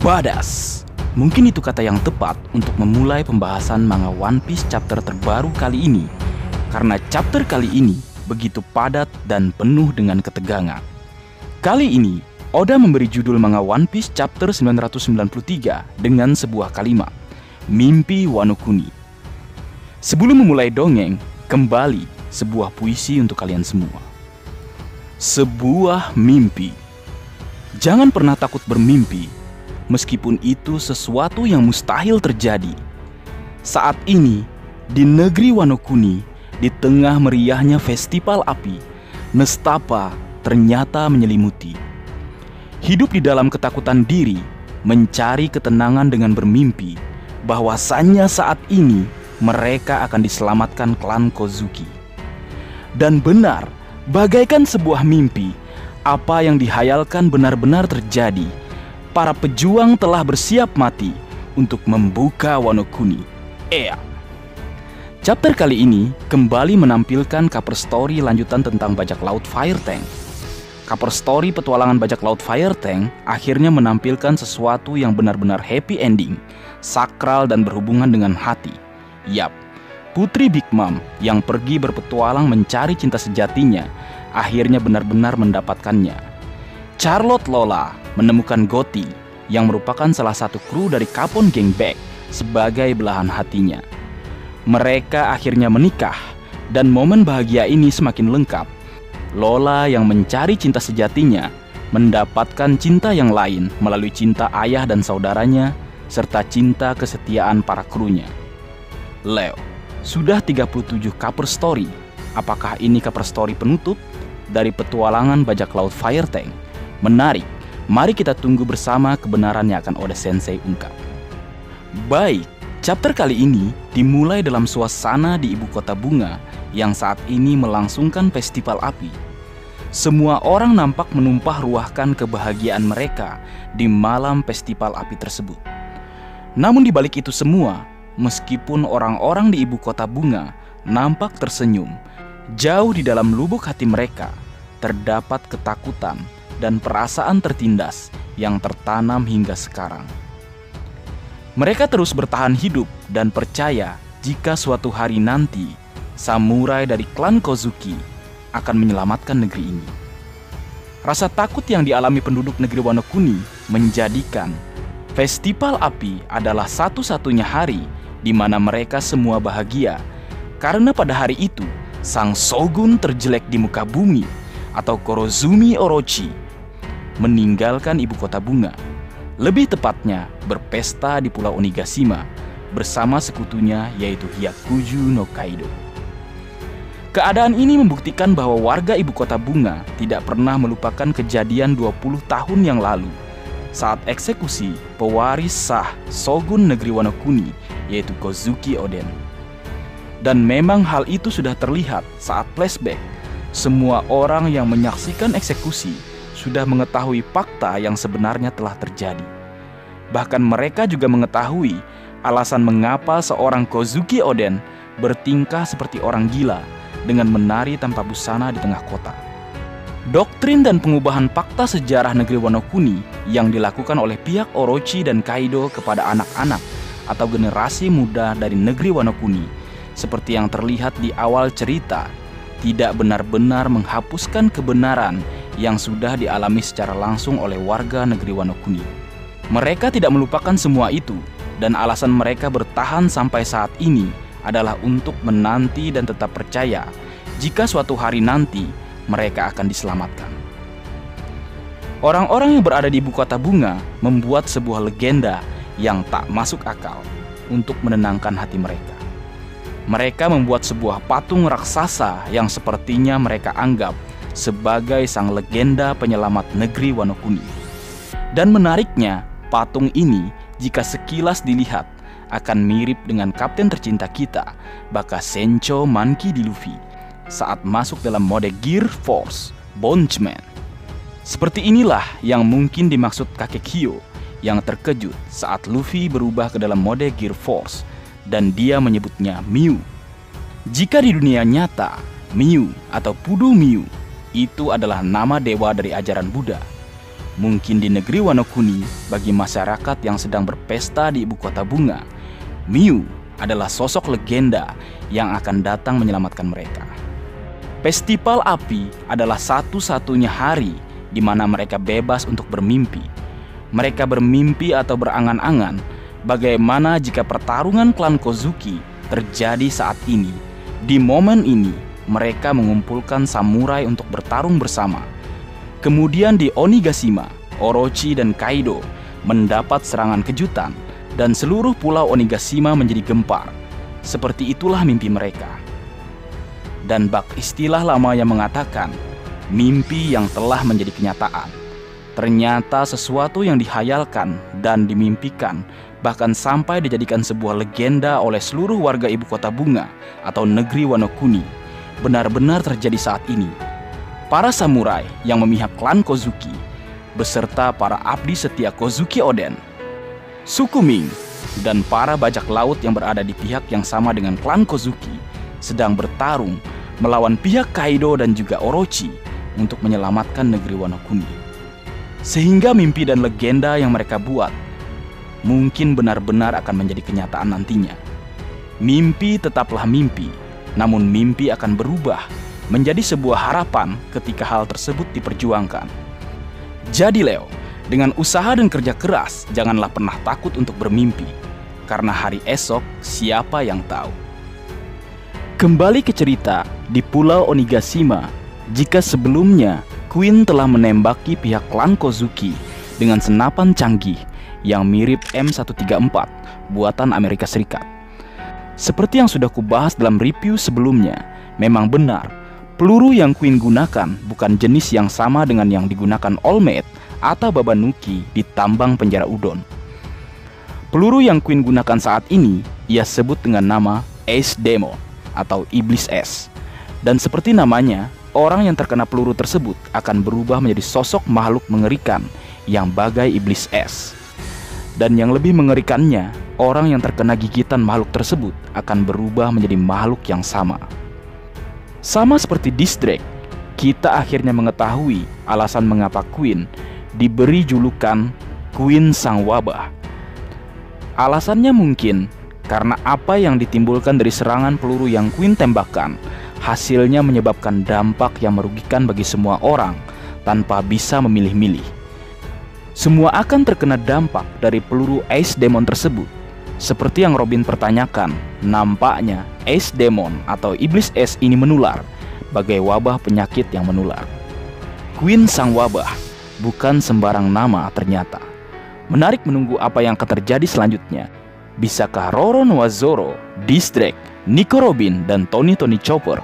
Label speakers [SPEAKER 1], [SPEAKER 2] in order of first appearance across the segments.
[SPEAKER 1] Badass. Mungkin itu kata yang tepat untuk memulai pembahasan manga One Piece chapter terbaru kali ini. Karena chapter kali ini begitu padat dan penuh dengan ketegangan. Kali ini, Oda memberi judul manga One Piece chapter 993 dengan sebuah kalimat, Mimpi Wano Kuni. Sebelum memulai dongeng, kembali sebuah puisi untuk kalian semua. Sebuah mimpi. Jangan pernah takut bermimpi, meskipun itu sesuatu yang mustahil terjadi. Saat ini, di negeri Wano Kuni, di tengah meriahnya festival api, nestapa ternyata menyelimuti. Hidup di dalam ketakutan diri, mencari ketenangan dengan bermimpi bahwasannya saat ini mereka akan diselamatkan klan Kozuki. Dan benar, bagaikan sebuah mimpi, apa yang dihayalkan benar-benar terjadi. Para pejuang telah bersiap mati untuk membuka Wano Kuni. Chapter kali ini kembali menampilkan cover story lanjutan tentang bajak laut Fire Tank. Cover story petualangan bajak laut Fire Tank akhirnya menampilkan sesuatu yang benar-benar happy ending, sakral dan berhubungan dengan hati. Yap, Putri Big Mom yang pergi berpetualang mencari cinta sejatinya akhirnya benar-benar mendapatkannya. Charlotte Lola menemukan Gotti yang merupakan salah satu kru dari Capone Gang Bang sebagai belahan hatinya. Mereka akhirnya menikah dan momen bahagia ini semakin lengkap. Lola yang mencari cinta sejatinya mendapatkan cinta yang lain melalui cinta ayah dan saudaranya serta cinta kesetiaan para krunya. Leo, sudah 37 cover story. Apakah ini cover story penutup dari petualangan bajak laut Fire Tank? Menarik, mari kita tunggu bersama kebenaran yang akan Oda Sensei ungkap. Baik, chapter kali ini dimulai dalam suasana di ibu kota bunga yang saat ini melangsungkan festival api. Semua orang nampak menumpah ruahkan kebahagiaan mereka di malam festival api tersebut. Namun di balik itu semua, meskipun orang-orang di ibu kota bunga nampak tersenyum, jauh di dalam lubuk hati mereka terdapat ketakutan dan perasaan tertindas yang tertanam hingga sekarang. Mereka terus bertahan hidup dan percaya jika suatu hari nanti samurai dari klan Kozuki akan menyelamatkan negeri ini. Rasa takut yang dialami penduduk negeri Wano Kuni menjadikan festival api adalah satu-satunya hari di mana mereka semua bahagia, karena pada hari itu sang shogun terjelek di muka bumi atau Kurozumi Orochi meninggalkan ibu kota bunga, lebih tepatnya berpesta di Pulau Onigashima bersama sekutunya yaitu Hyakuju no Kaido. Keadaan ini membuktikan bahwa warga ibu kota bunga tidak pernah melupakan kejadian 20 tahun yang lalu saat eksekusi pewaris sah shogun negeri Wano Kuni yaitu Kozuki Oden. Dan memang hal itu sudah terlihat saat flashback. Semua orang yang menyaksikan eksekusi sudah mengetahui fakta yang sebenarnya telah terjadi. Bahkan mereka juga mengetahui alasan mengapa seorang Kozuki Oden bertingkah seperti orang gila dengan menari tanpa busana di tengah kota. Doktrin dan pengubahan fakta sejarah negeri Wano Kuni yang dilakukan oleh pihak Orochi dan Kaido kepada anak-anak atau generasi muda dari negeri Wano Kuni, seperti yang terlihat di awal cerita, tidak benar-benar menghapuskan kebenaran yang sudah dialami secara langsung oleh warga negeri Wano Kuni. Mereka tidak melupakan semua itu, dan alasan mereka bertahan sampai saat ini adalah untuk menanti dan tetap percaya jika suatu hari nanti mereka akan diselamatkan. Orang-orang yang berada di ibu kota bunga membuat sebuah legenda yang tak masuk akal untuk menenangkan hati mereka. Mereka membuat sebuah patung raksasa yang sepertinya mereka anggap sebagai sang legenda penyelamat negeri Wano Kuni. Dan menariknya, patung ini jika sekilas dilihat akan mirip dengan kapten tercinta kita, Bakasencho Monkey D. Luffy, saat masuk dalam mode Gear Force Bondsman. Seperti inilah yang mungkin dimaksud kakek Hyo yang terkejut saat Luffy berubah ke dalam mode Gear Force dan dia menyebutnya Miu. Jika di dunia nyata, Miu atau Pudu Miu itu adalah nama dewa dari ajaran Buddha. mungkin di negeri Wano Kuni, bagi masyarakat yang sedang berpesta di ibu kota bunga, Miu adalah sosok legenda yang akan datang menyelamatkan mereka. Festival api adalah satu-satunya hari di mana mereka bebas untuk bermimpi. Mereka bermimpi atau berangan-angan bagaimana jika pertarungan klan Kozuki terjadi saat ini. Di momen ini, mereka mengumpulkan samurai untuk bertarung bersama. Kemudian di Onigashima, Orochi dan Kaido mendapat serangan kejutan dan seluruh pulau Onigashima menjadi gempar. Seperti itulah mimpi mereka. Dan bak istilah lama yang mengatakan mimpi yang telah menjadi kenyataan. Ternyata sesuatu yang dihayalkan dan dimimpikan, bahkan sampai dijadikan sebuah legenda oleh seluruh warga ibu kota bunga atau negeri Wano Kuni, benar-benar terjadi saat ini. Para samurai yang memihak klan Kozuki beserta para abdi setia Kozuki Oden, suku Ming, dan para bajak laut yang berada di pihak yang sama dengan klan Kozuki sedang bertarung melawan pihak Kaido dan juga Orochi untuk menyelamatkan negeri Wano Kuni. Sehingga mimpi dan legenda yang mereka buat mungkin benar-benar akan menjadi kenyataan nantinya. Mimpi tetaplah mimpi, namun mimpi akan berubah menjadi sebuah harapan ketika hal tersebut diperjuangkan. Jadi Leo, dengan usaha dan kerja keras, janganlah pernah takut untuk bermimpi, karena hari esok siapa yang tahu. Kembali ke cerita di Pulau Onigashima, jika sebelumnya Queen telah menembaki pihak klan Kozuki dengan senapan canggih yang mirip M134 buatan Amerika Serikat. Seperti yang sudah kubahas dalam review sebelumnya, memang benar, peluru yang Queen gunakan bukan jenis yang sama dengan yang digunakan All Might atau Babanuki di tambang penjara udon. Peluru yang Queen gunakan saat ini ia sebut dengan nama Ace Demon atau Iblis Es. Dan seperti namanya, orang yang terkena peluru tersebut akan berubah menjadi sosok makhluk mengerikan yang bagai Iblis Es. Dan yang lebih mengerikannya, orang yang terkena gigitan makhluk tersebut akan berubah menjadi makhluk yang sama. Sama seperti Distrek, kita akhirnya mengetahui alasan mengapa Queen diberi julukan Queen Sang Wabah. Alasannya mungkin karena apa yang ditimbulkan dari serangan peluru yang Queen tembakkan hasilnya menyebabkan dampak yang merugikan bagi semua orang tanpa bisa memilih-milih. Semua akan terkena dampak dari peluru Ace Demon tersebut. Seperti yang Robin pertanyakan, nampaknya Ace Demon atau Iblis Es ini menular bagai wabah penyakit yang menular. Queen Sang Wabah bukan sembarang nama ternyata. Menarik menunggu apa yang akan terjadi selanjutnya. Bisakah Roro Noa Zoro, Distrek, Nico Robin, dan Tony Chopper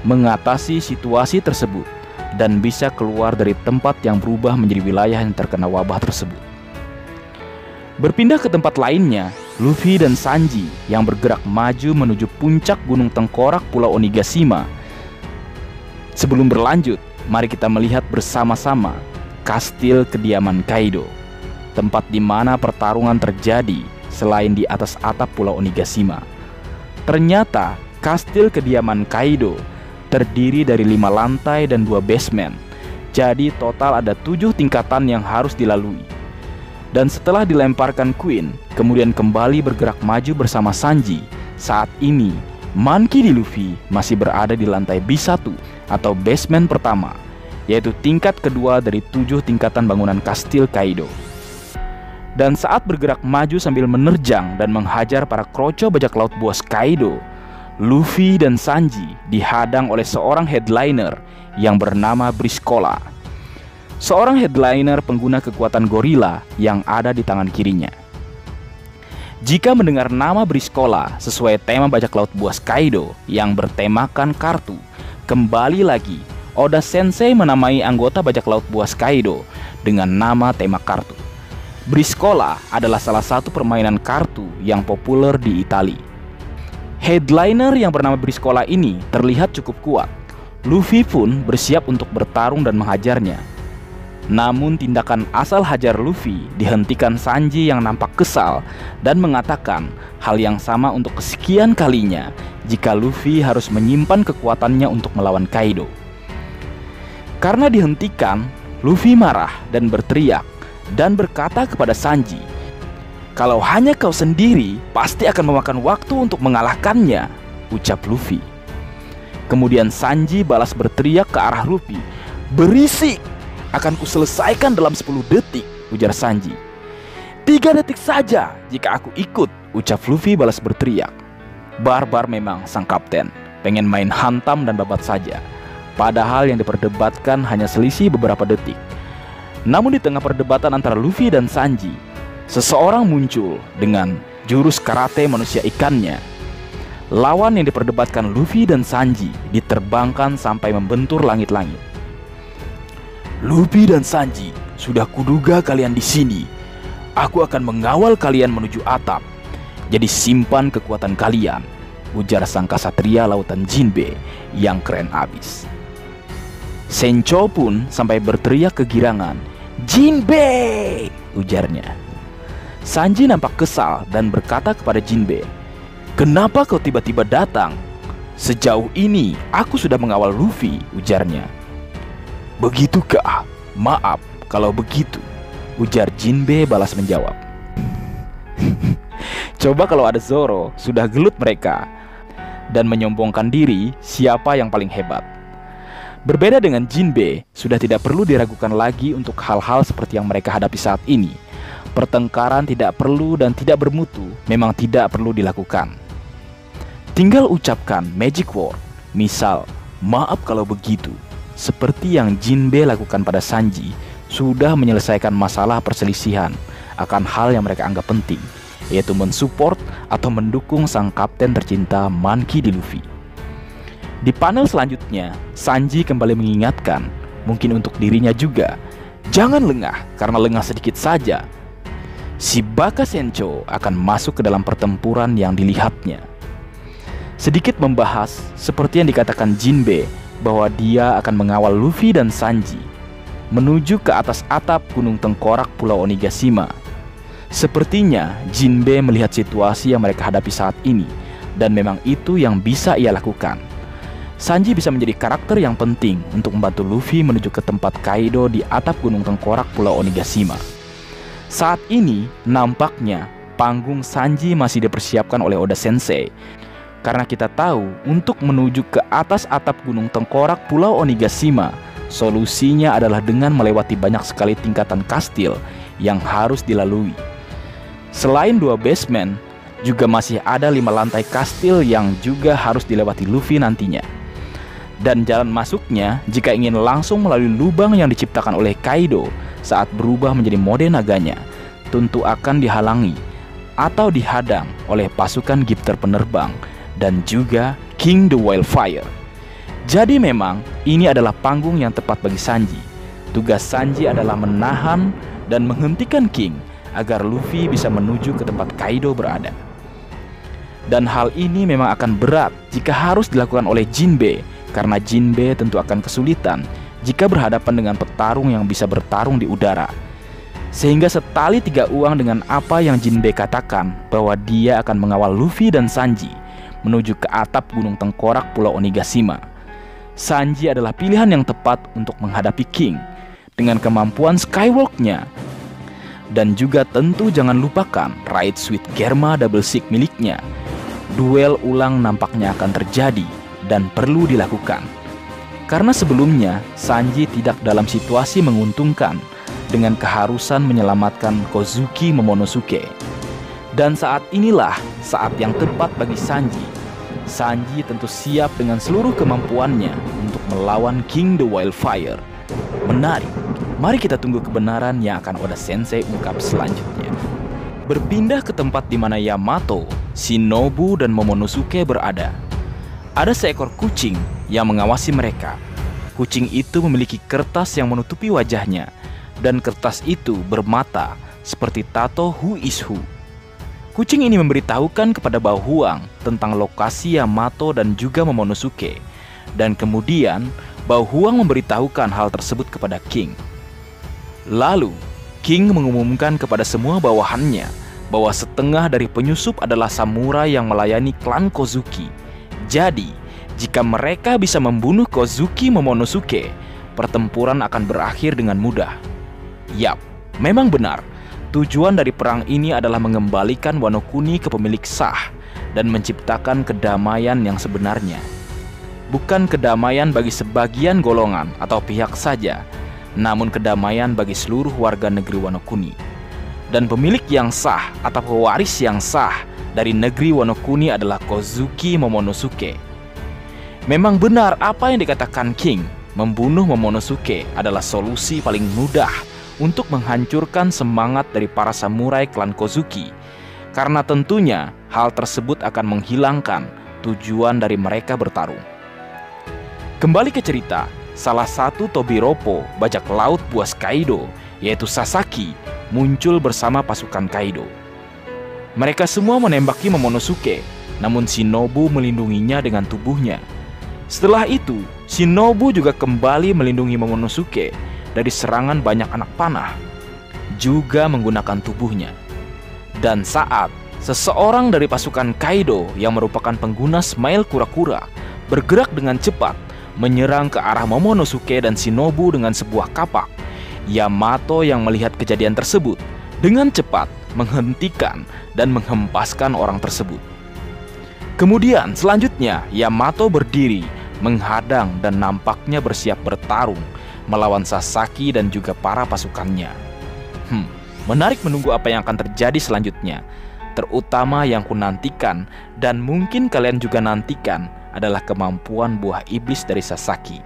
[SPEAKER 1] mengatasi situasi tersebut dan bisa keluar dari tempat yang berubah menjadi wilayah yang terkena wabah tersebut? Berpindah ke tempat lainnya, Luffy dan Sanji yang bergerak maju menuju puncak gunung tengkorak Pulau Onigashima. Sebelum berlanjut, mari kita melihat bersama-sama kastil kediaman Kaido, tempat di mana pertarungan terjadi selain di atas atap Pulau Onigashima. Ternyata kastil kediaman Kaido terdiri dari 5 lantai dan 2 basement. Jadi total ada 7 tingkatan yang harus dilalui. Dan setelah dilemparkan Queen, kemudian kembali bergerak maju bersama Sanji, saat ini Monkey D. Luffy masih berada di lantai B1 atau basement pertama, yaitu tingkat kedua dari 7 tingkatan bangunan kastil Kaido. Dan saat bergerak maju sambil menerjang dan menghajar para kroco bajak laut buas Kaido, Luffy dan Sanji dihadang oleh seorang headliner yang bernama Briscola. Seorang headliner pengguna kekuatan gorila yang ada di tangan kirinya. Jika mendengar nama Briscola sesuai tema bajak laut buas Kaido yang bertemakan kartu, kembali lagi Oda Sensei menamai anggota bajak laut buas Kaido dengan nama tema kartu. Briscola adalah salah satu permainan kartu yang populer di Italia. Headliner yang bernama Briscola ini terlihat cukup kuat. Luffy pun bersiap untuk bertarung dan menghajarnya. Namun tindakan asal hajar Luffy dihentikan Sanji yang nampak kesal dan mengatakan hal yang sama untuk kesekian kalinya jika Luffy harus menyimpan kekuatannya untuk melawan Kaido. Karena dihentikan, Luffy marah dan berteriak dan berkata kepada Sanji, "Kalau hanya kau sendiri, pasti akan memakan waktu untuk mengalahkannya," ucap Luffy. Kemudian Sanji balas berteriak ke arah Luffy, "Berisik! Akan kuselesaikan dalam 10 detik," ujar Sanji. "3 detik saja jika aku ikut," ucap Luffy balas berteriak. Barbar memang sang kapten, pengen main hantam dan babat saja. Padahal yang diperdebatkan hanya selisih beberapa detik. Namun di tengah perdebatan antara Luffy dan Sanji, seseorang muncul dengan jurus karate manusia ikannya. Lawan yang diperdebatkan Luffy dan Sanji diterbangkan sampai membentur langit-langit. "Luffy dan Sanji, sudah kuduga kalian di sini. Aku akan mengawal kalian menuju atap. Jadi simpan kekuatan kalian," ujar sang kasatria lautan Jinbe yang keren abis. Sencho pun sampai berteriak kegirangan, "Jinbe!" ujarnya. Sanji nampak kesal dan berkata kepada Jinbe, "Kenapa kau tiba-tiba datang? Sejauh ini aku sudah mengawal Luffy," ujarnya. "Begitukah? Maaf kalau begitu," ujar Jinbe balas menjawab. Coba kalau ada Zoro, sudah gelut mereka dan menyombongkan diri siapa yang paling hebat. Berbeda dengan Jinbe, sudah tidak perlu diragukan lagi untuk hal-hal seperti yang mereka hadapi saat ini. Pertengkaran tidak perlu dan tidak bermutu memang tidak perlu dilakukan. Tinggal ucapkan magic word, misal, "Maaf kalau begitu." Seperti yang Jinbe lakukan pada Sanji, sudah menyelesaikan masalah perselisihan akan hal yang mereka anggap penting, yaitu mensupport atau mendukung sang kapten tercinta Monkey D. Luffy. Di panel selanjutnya, Sanji kembali mengingatkan, mungkin untuk dirinya juga, jangan lengah, karena lengah sedikit saja si Baka Sencho akan masuk ke dalam pertempuran yang dilihatnya. Sedikit membahas, seperti yang dikatakan Jinbe, bahwa dia akan mengawal Luffy dan Sanji menuju ke atas atap Gunung Tengkorak Pulau Onigashima. Sepertinya Jinbe melihat situasi yang mereka hadapi saat ini, dan memang itu yang bisa ia lakukan. Sanji bisa menjadi karakter yang penting untuk membantu Luffy menuju ke tempat Kaido di atap Gunung Tengkorak Pulau Onigashima. Saat ini nampaknya panggung Sanji masih dipersiapkan oleh Oda Sensei, karena kita tahu untuk menuju ke atas atap Gunung Tengkorak Pulau Onigashima, solusinya adalah dengan melewati banyak sekali tingkatan kastil yang harus dilalui. Selain 2 basement, juga masih ada 5 lantai kastil yang juga harus dilewati Luffy nantinya. Dan jalan masuknya, jika ingin langsung melalui lubang yang diciptakan oleh Kaido saat berubah menjadi mode naganya, tentu akan dihalangi atau dihadang oleh pasukan Gifter penerbang dan juga King the Wildfire. Jadi memang ini adalah panggung yang tepat bagi Sanji. Tugas Sanji adalah menahan dan menghentikan King agar Luffy bisa menuju ke tempat Kaido berada. Dan hal ini memang akan berat jika harus dilakukan oleh Jinbe, karena Jinbe tentu akan kesulitan jika berhadapan dengan petarung yang bisa bertarung di udara. Sehingga setali 3 uang dengan apa yang Jinbe katakan, bahwa dia akan mengawal Luffy dan Sanji menuju ke atap Gunung Tengkorak Pulau Onigashima. Sanji adalah pilihan yang tepat untuk menghadapi King dengan kemampuan skywalk-nya. Dan juga tentu jangan lupakan Raid Sweet Germa Double Six miliknya. Duel ulang nampaknya akan terjadi dan perlu dilakukan, karena sebelumnya Sanji tidak dalam situasi menguntungkan dengan keharusan menyelamatkan Kozuki Momonosuke. Dan saat inilah saat yang tepat bagi Sanji. Sanji tentu siap dengan seluruh kemampuannya untuk melawan King the Wildfire. Menarik, mari kita tunggu kebenaran yang akan Oda Sensei ungkap selanjutnya. Berpindah ke tempat di mana Yamato, Shinobu, dan Momonosuke berada. Ada seekor kucing yang mengawasi mereka. Kucing itu memiliki kertas yang menutupi wajahnya, dan kertas itu bermata seperti tato Who is Who. Kucing ini memberitahukan kepada Bauhuang tentang lokasi Yamato dan juga Momonosuke, dan kemudian Bauhuang memberitahukan hal tersebut kepada King. Lalu King mengumumkan kepada semua bawahannya bahwa setengah dari penyusup adalah samurai yang melayani klan Kozuki. Jadi, jika mereka bisa membunuh Kozuki Momonosuke, pertempuran akan berakhir dengan mudah. Yap, memang benar. Tujuan dari perang ini adalah mengembalikan Wano Kuni ke pemilik sah dan menciptakan kedamaian yang sebenarnya. Bukan kedamaian bagi sebagian golongan atau pihak saja, namun kedamaian bagi seluruh warga negeri Wano Kuni. Dan pemilik yang sah atau pewaris yang sah dari negeri Wano Kuni adalah Kozuki Momonosuke. Memang benar apa yang dikatakan King, membunuh Momonosuke adalah solusi paling mudah untuk menghancurkan semangat dari para samurai klan Kozuki, karena tentunya hal tersebut akan menghilangkan tujuan dari mereka bertarung. Kembali ke cerita, salah satu Tobiropo, bajak laut buas Kaido, yaitu Sasaki, muncul bersama pasukan Kaido. Mereka semua menembaki Momonosuke, namun Shinobu melindunginya dengan tubuhnya. Setelah itu, Shinobu juga kembali melindungi Momonosuke dari serangan banyak anak panah, juga menggunakan tubuhnya. Dan saat seseorang dari pasukan Kaido yang merupakan pengguna Smile Kura-Kura bergerak dengan cepat menyerang ke arah Momonosuke dan Shinobu dengan sebuah kapak, Yamato yang melihat kejadian tersebut dengan cepat menghentikan dan menghempaskan orang tersebut. Kemudian selanjutnya Yamato berdiri menghadang dan nampaknya bersiap bertarung melawan Sasaki dan juga para pasukannya. Menarik menunggu apa yang akan terjadi selanjutnya. Terutama yang ku nantikan dan mungkin kalian juga nantikan adalah kemampuan buah iblis dari Sasaki.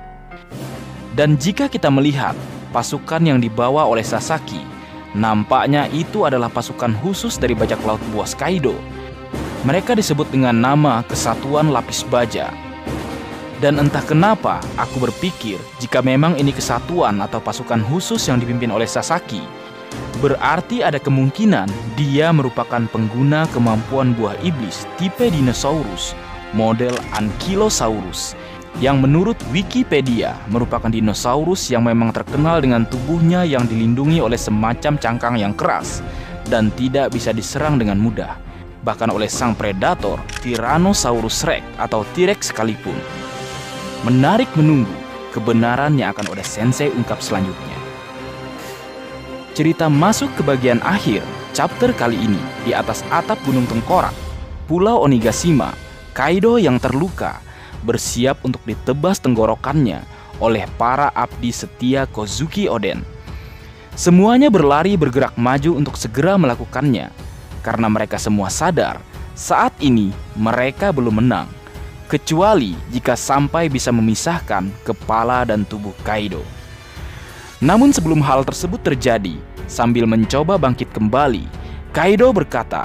[SPEAKER 1] Dan jika kita melihat pasukan yang dibawa oleh Sasaki, nampaknya itu adalah pasukan khusus dari bajak laut buas Kaido. Mereka disebut dengan nama Kesatuan Lapis Baja. Dan entah kenapa aku berpikir jika memang ini kesatuan atau pasukan khusus yang dipimpin oleh Sasaki, berarti ada kemungkinan dia merupakan pengguna kemampuan buah iblis tipe dinosaurus model Ankylosaurus, yang menurut Wikipedia merupakan dinosaurus yang memang terkenal dengan tubuhnya yang dilindungi oleh semacam cangkang yang keras dan tidak bisa diserang dengan mudah, bahkan oleh sang predator Tyrannosaurus Rex atau T-Rex sekalipun. Menarik menunggu kebenaran yang akan Oda Sensei ungkap selanjutnya. Cerita masuk ke bagian akhir chapter kali ini. Di atas atap Gunung Tengkorak, Pulau Onigashima, Kaido yang terluka bersiap untuk ditebas tenggorokannya oleh para abdi setia Kozuki Oden. Semuanya berlari bergerak maju untuk segera melakukannya, karena mereka semua sadar saat ini mereka belum menang, kecuali jika sampai bisa memisahkan kepala dan tubuh Kaido. Namun sebelum hal tersebut terjadi, sambil mencoba bangkit kembali, Kaido berkata,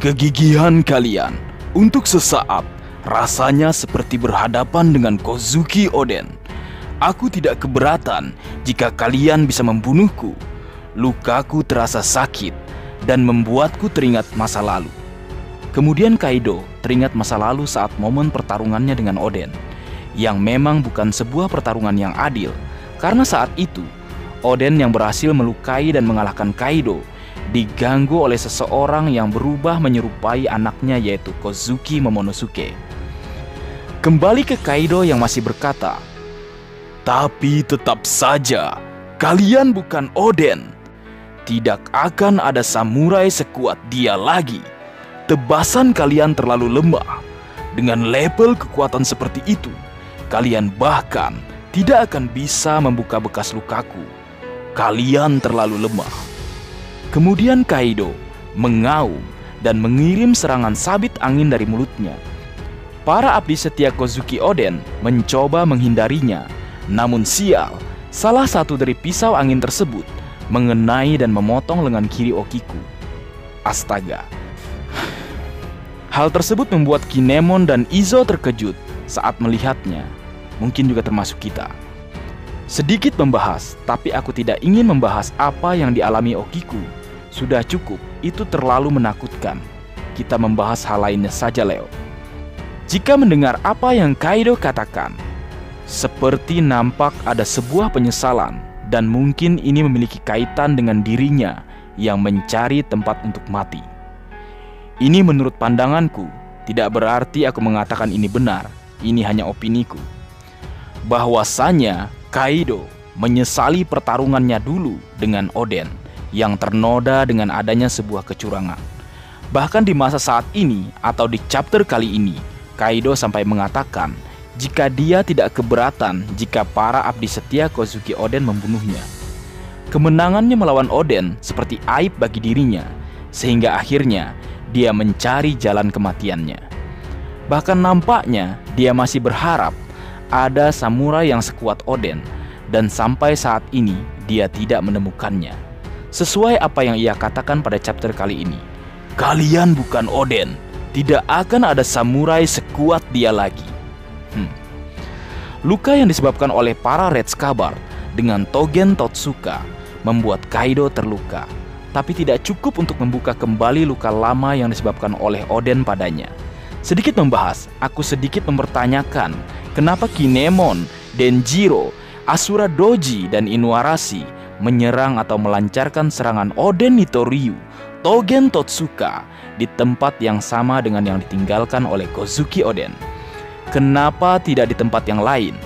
[SPEAKER 1] "Kegigihan kalian untuk sesaat rasanya seperti berhadapan dengan Kozuki Oden. Aku tidak keberatan jika kalian bisa membunuhku. Lukaku terasa sakit dan membuatku teringat masa lalu." Kemudian Kaido teringat masa lalu saat momen pertarungannya dengan Oden, yang memang bukan sebuah pertarungan yang adil, karena saat itu Oden yang berhasil melukai dan mengalahkan Kaido diganggu oleh seseorang yang berubah menyerupai anaknya, yaitu Kozuki Momonosuke. Kembali ke Kaido yang masih berkata, "Tapi tetap saja kalian bukan Oden. Tidak akan ada samurai sekuat dia lagi. Tebasan kalian terlalu lemah. Dengan level kekuatan seperti itu, kalian bahkan tidak akan bisa membuka bekas lukaku. Kalian terlalu lemah." Kemudian Kaido mengaum dan mengirim serangan sabit angin dari mulutnya. Para abdi setia Kozuki Oden mencoba menghindarinya, namun sial, salah satu dari pisau angin tersebut mengenai dan memotong lengan kiri Okiku. Astaga. Hal tersebut membuat Kinemon dan Izo terkejut saat melihatnya, mungkin juga termasuk kita. Sedikit membahas, tapi aku tidak ingin membahas apa yang dialami Okiku. Sudah cukup, itu terlalu menakutkan. Kita membahas hal lainnya saja, Leo. Jika mendengar apa yang Kaido katakan, seperti nampak ada sebuah penyesalan, dan mungkin ini memiliki kaitan dengan dirinya yang mencari tempat untuk mati. Ini menurut pandanganku, tidak berarti aku mengatakan ini benar. Ini hanya opiniku. Bahwasanya Kaido menyesali pertarungannya dulu dengan Oden yang ternoda dengan adanya sebuah kecurangan. Bahkan di masa saat ini atau di chapter kali ini, Kaido sampai mengatakan jika dia tidak keberatan jika para abdi setia Kozuki Oden membunuhnya. Kemenangannya melawan Oden seperti aib bagi dirinya, sehingga akhirnya dia mencari jalan kematiannya. Bahkan nampaknya dia masih berharap ada samurai yang sekuat Oden, dan sampai saat ini dia tidak menemukannya. Sesuai apa yang ia katakan pada chapter kali ini, kalian bukan Oden, tidak akan ada samurai sekuat dia lagi. Luka yang disebabkan oleh para Red Scabbard dengan Togen Totsuka membuat Kaido terluka, tapi tidak cukup untuk membuka kembali luka lama yang disebabkan oleh Oden padanya. Sedikit membahas, aku sedikit mempertanyakan kenapa Kinemon, Denjiro, Asura Doji, dan Inuarashi menyerang atau melancarkan serangan Oden Nitoryu, Togen Totsuka di tempat yang sama dengan yang ditinggalkan oleh Kozuki Oden. Kenapa tidak di tempat yang lain?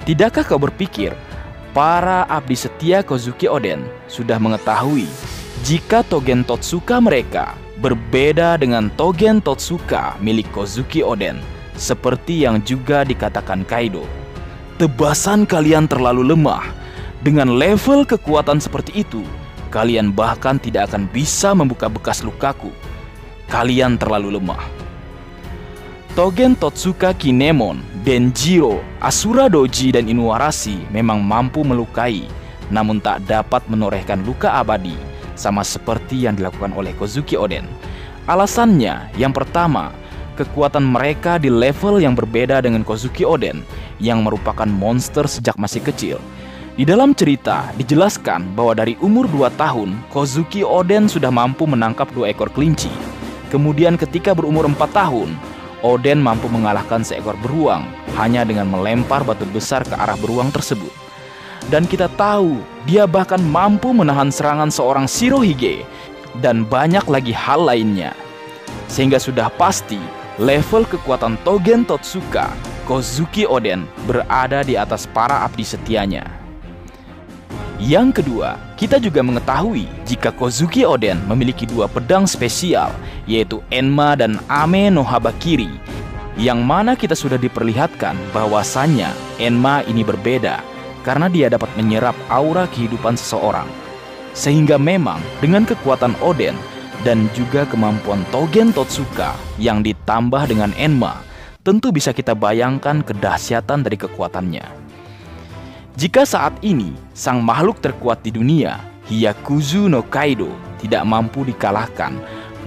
[SPEAKER 1] Tidakkah kau berpikir para abdi setia Kozuki Oden sudah mengetahui jika Togen Totsuka mereka berbeda dengan Togen Totsuka milik Kozuki Oden, seperti yang juga dikatakan Kaido? Tebasan kalian terlalu lemah. Dengan level kekuatan seperti itu, kalian bahkan tidak akan bisa membuka bekas lukaku. Kalian terlalu lemah. Togen Totsuka Kinemon, Denjiro, Asura Doji, dan Inuarashi memang mampu melukai, namun tak dapat menorehkan luka abadi, sama seperti yang dilakukan oleh Kozuki Oden. Alasannya, yang pertama, kekuatan mereka di level yang berbeda dengan Kozuki Oden, yang merupakan monster sejak masih kecil. Di dalam cerita dijelaskan bahwa dari umur 2 tahun, Kozuki Oden sudah mampu menangkap 2 ekor kelinci. Kemudian ketika berumur 4 tahun, Oden mampu mengalahkan seekor beruang hanya dengan melempar batu besar ke arah beruang tersebut. Dan kita tahu, dia bahkan mampu menahan serangan seorang Shirohige dan banyak lagi hal lainnya. Sehingga sudah pasti level kekuatan Togen Totsuka Kozuki Oden berada di atas para abdi setianya. Yang kedua, kita juga mengetahui jika Kozuki Oden memiliki 2 pedang spesial, yaitu Enma dan Ame no Habakiri, yang mana kita sudah diperlihatkan bahwasannya Enma ini berbeda karena dia dapat menyerap aura kehidupan seseorang. Sehingga memang dengan kekuatan Oden dan juga kemampuan Togen Totsuka yang ditambah dengan Enma, tentu bisa kita bayangkan kedahsyatan dari kekuatannya. Jika saat ini sang makhluk terkuat di dunia, Hyakuzu no Kaido, tidak mampu dikalahkan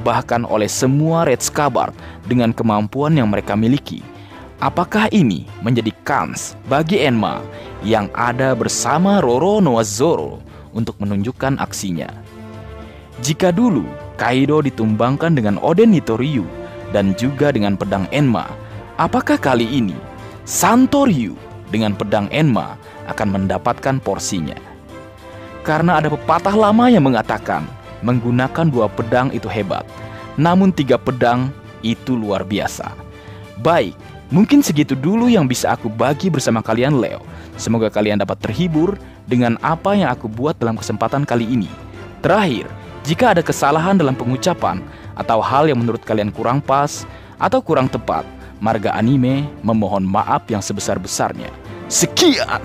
[SPEAKER 1] bahkan oleh semua Red Scabbard dengan kemampuan yang mereka miliki, apakah ini menjadi kans bagi Enma yang ada bersama Roronoa Zoro untuk menunjukkan aksinya? Jika dulu Kaido ditumbangkan dengan Oden Nitoryu dan juga dengan pedang Enma, apakah kali ini Santoryu dengan pedang Enma akan mendapatkan porsinya? Karena ada pepatah lama yang mengatakan menggunakan 2 pedang itu hebat, namun 3 pedang itu luar biasa. Baik, mungkin segitu dulu yang bisa aku bagi bersama kalian Leo. Semoga kalian dapat terhibur dengan apa yang aku buat dalam kesempatan kali ini. Terakhir, jika ada kesalahan dalam pengucapan atau hal yang menurut kalian kurang pas atau kurang tepat, Marga Anime memohon maaf yang sebesar-besarnya. Sekian.